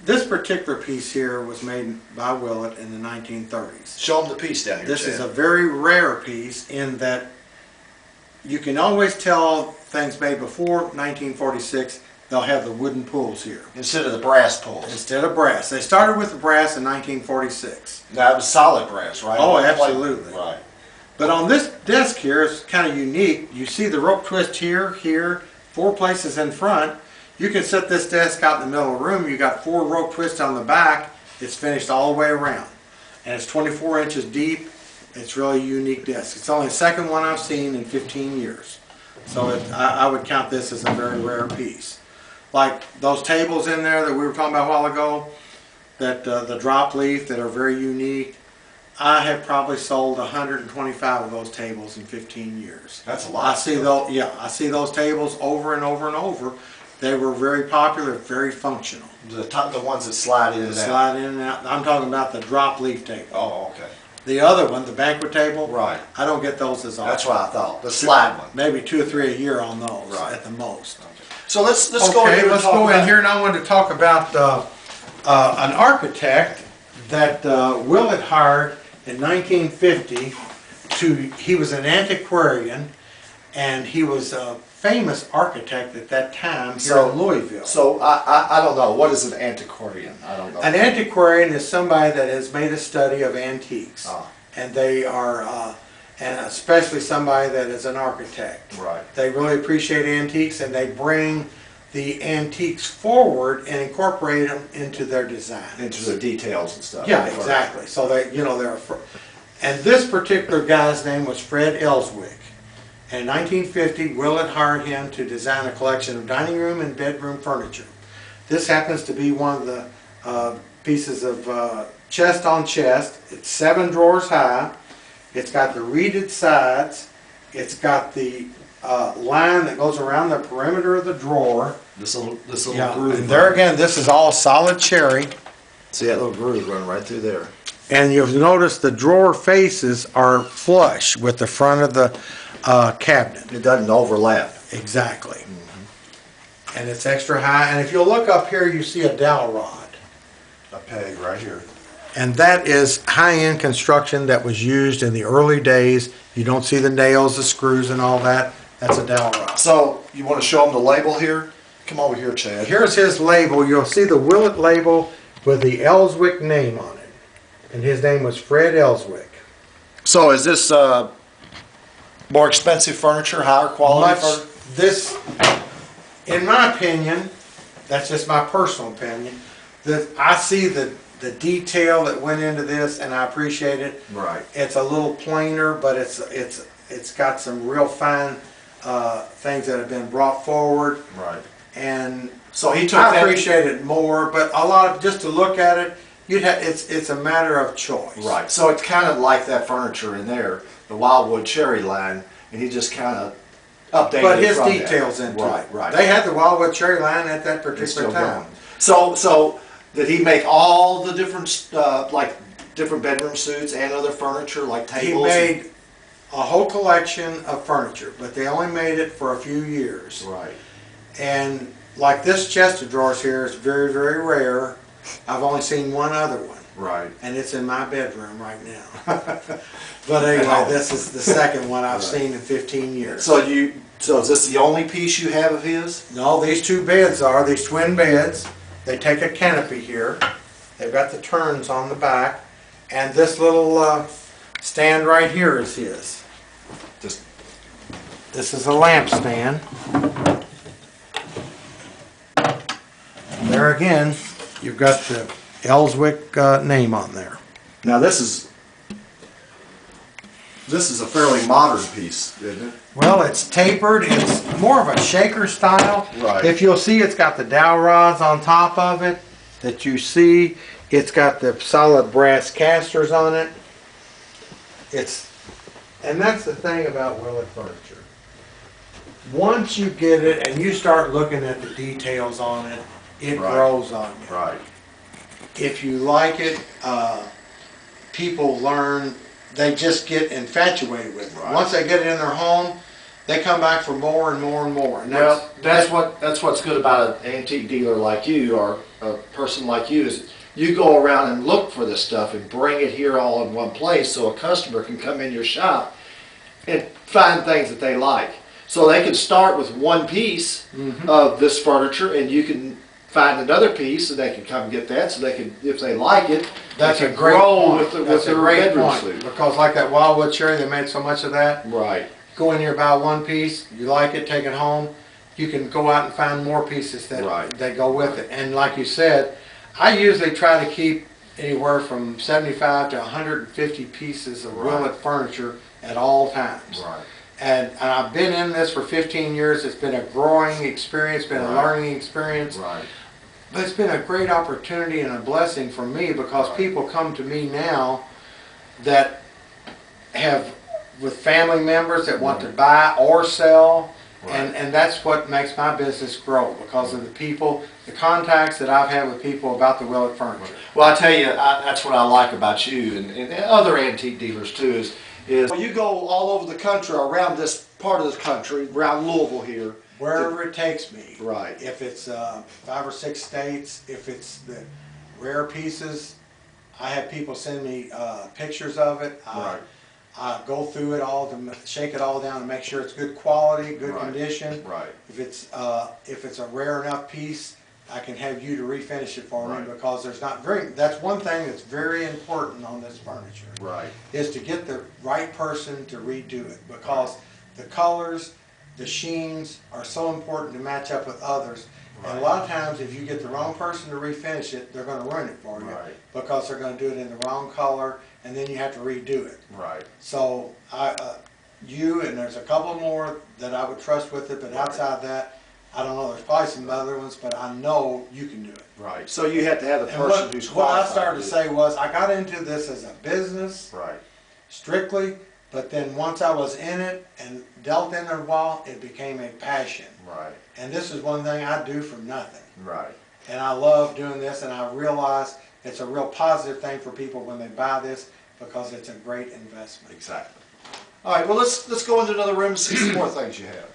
This particular piece here was made by Willett in the 1930s. Show them the piece down here, This Chad. is a very rare piece in that you can always tell things made before 1946, they'll have the wooden pulls here. Instead of the brass pulls. Instead of brass. They started with the brass in 1946. Now, it was solid brass, right? Oh, Like- absolutely. Right. But on this desk here, it's kind of unique. You see the rope twist here, here, 4 places in front. You can set this desk out in the middle of the room. You got 4 rope twists on the back. It's finished all the way around. And it's 24 inches deep. It's really a unique desk. It's only the second one I've seen in 15 years. So I would count this as a very rare piece. Like those tables in there that we were talking about a while ago, that the drop leaf that are very unique. I have probably sold 125 of those tables in 15 years. That's a lot. I see those. Yeah, I see those tables over and over and over. They were very popular, very functional. The ones that slide in and out. Slide in and out. I'm talking about the drop leaf table. Oh, okay. The other one, the banquet table. Right. I don't get those as often. That's what I thought. The slide one. Maybe 2 or 3 a year on those, Right. at the most. Okay. So let's go in here and let's talk go in about- here, and I wanted to talk about an architect that Willett hired in 1950. He was an antiquarian, and he was a famous architect at that time here in Louisville. So I don't know. What is an antiquarian? I don't know. An antiquarian is somebody that has made a study of antiques, Ah. and they are, and especially somebody that is an architect. Right. They really appreciate antiques, and they bring the antiques forward and incorporate them into their design. Into the details and stuff. Yeah, exactly. So they, and this particular guy's name was Fred Ellswick. And in 1950, Willett hired him to design a collection of dining room and bedroom furniture. This happens to be one of the pieces of chest on chest. It's 7 drawers high. It's got the reeded sides. It's got the line that goes around the perimeter of the drawer. This little Yeah, groove. and there again, this is all solid cherry. See that little groove running right through there. And you'll notice the drawer faces are flush with the front of the cabinet. It doesn't overlap. Exactly. And it's extra high. And if you'll look up here, you see a dowel rod. A peg right here. And that is high-end construction that was used in the early days. You don't see the nails, the screws, and all that. That's a dowel rod. So you want to show them the label here? Come over here, Chad. Here's his label. You'll see the Willett label with the Ellswick name on it. And his name was Fred Ellswick. So is this more expensive furniture, higher quality furniture? This, in my opinion, that's just my personal opinion, that I see the detail that went into this, and I appreciate it. Right. It's a little plainer, but it's got some real fine things that have been brought forward. Right. And So he took I that. appreciate it more, but a lot of, just to look at it, it's a matter of choice. Right. So it's kind of like that furniture in there, the Wildwood Cherry line, and he just kind of updated But it his from details that. into Right, it. right. They had the Wildwood Cherry line at that It's particular still time. going. So did he make all the different like different bedroom suites and other furniture like He tables? made a whole collection of furniture, but they only made it for a few years. Right. And like this chest of drawers here is very, very rare. I've only seen one other one, Right. and it's in my bedroom right now. But anyway, this is the second one I've seen in 15 years. So is this the only piece you have of his? No, these 2 beds are these twin beds. They take a canopy here. They've got the turns on the back, and this little stand right here is his. Just This is a lamp stand. There again, you've got the Ellswick name on there. now this is a fairly modern piece, isn't it? Well, it's tapered. It's more of a shaker style. Right. If you'll see, it's got the dowel rods on top of it that you see. It's got the solid brass casters on it. And that's the thing about Willett furniture. Once you get it and you start looking at the details on it, it Right. grows on you. Right. If you like it, people learn, they just get infatuated with it. Right. Once they get it in their home, they come back for more and more and more. And Well, that's what's good about an antique dealer like you, or a person like you, is you go around and look for this stuff and bring it here all in one place, so a customer can come in your shop and find things that they like. So they can start with one piece of this furniture, and you can find another piece, and they can come get that. So they can, if they like it, that's they a can great grow point. with their bedroom suite. Because like that Wildwood cherry, they made so much of that. Right. Go in here, buy one piece, you like it, take it home. You can go out and find more pieces that go with it. And like you said, I usually try to keep anywhere from 75 to 150 pieces of Willett furniture at all times. Right. And I've been in this for 15 years. It's been a growing experience, been a learning experience. Right. But it's been a great opportunity and a blessing for me, because people come to me now that have, with family members that want to buy or sell. And that's what makes my business grow, because of the people, the contacts that I've had with people about the Willett furniture. Well, I tell you, that's what I like about you and other antique dealers too, is you go all over the country, around this part of this country, around Louisville here. Wherever it takes me. Right. If it's 5 or 6 states, if it's the rare pieces, I have people send me pictures of it. I go through it all to shake it all down and make sure it's good quality, good condition. Right. If it's a rare enough piece, I can have you to refinish it for me, because there's not very. That's one thing that's very important on this furniture. Right. Is to get the right person to redo it, because the colors, the sheens are so important to match up with others. And a lot of times, if you get the wrong person to refinish it, they're going to ruin it for you, because they're going to do it in the wrong color, and then you have to redo it. Right. So you and there's a couple more that I would trust with it, but outside that, I don't know. There's probably some other ones, but I know you can do it. Right. So you have to have the And person who's what qualified. I started to say was, I got into this as a business, Right. strictly. But then once I was in it and dealt in it a while, it became a passion. Right. And this is one thing I do for nothing. Right. And I love doing this, and I realize it's a real positive thing for people when they buy this, because it's a great investment. Exactly. All right. Well, let's go into another room and see some more things you have.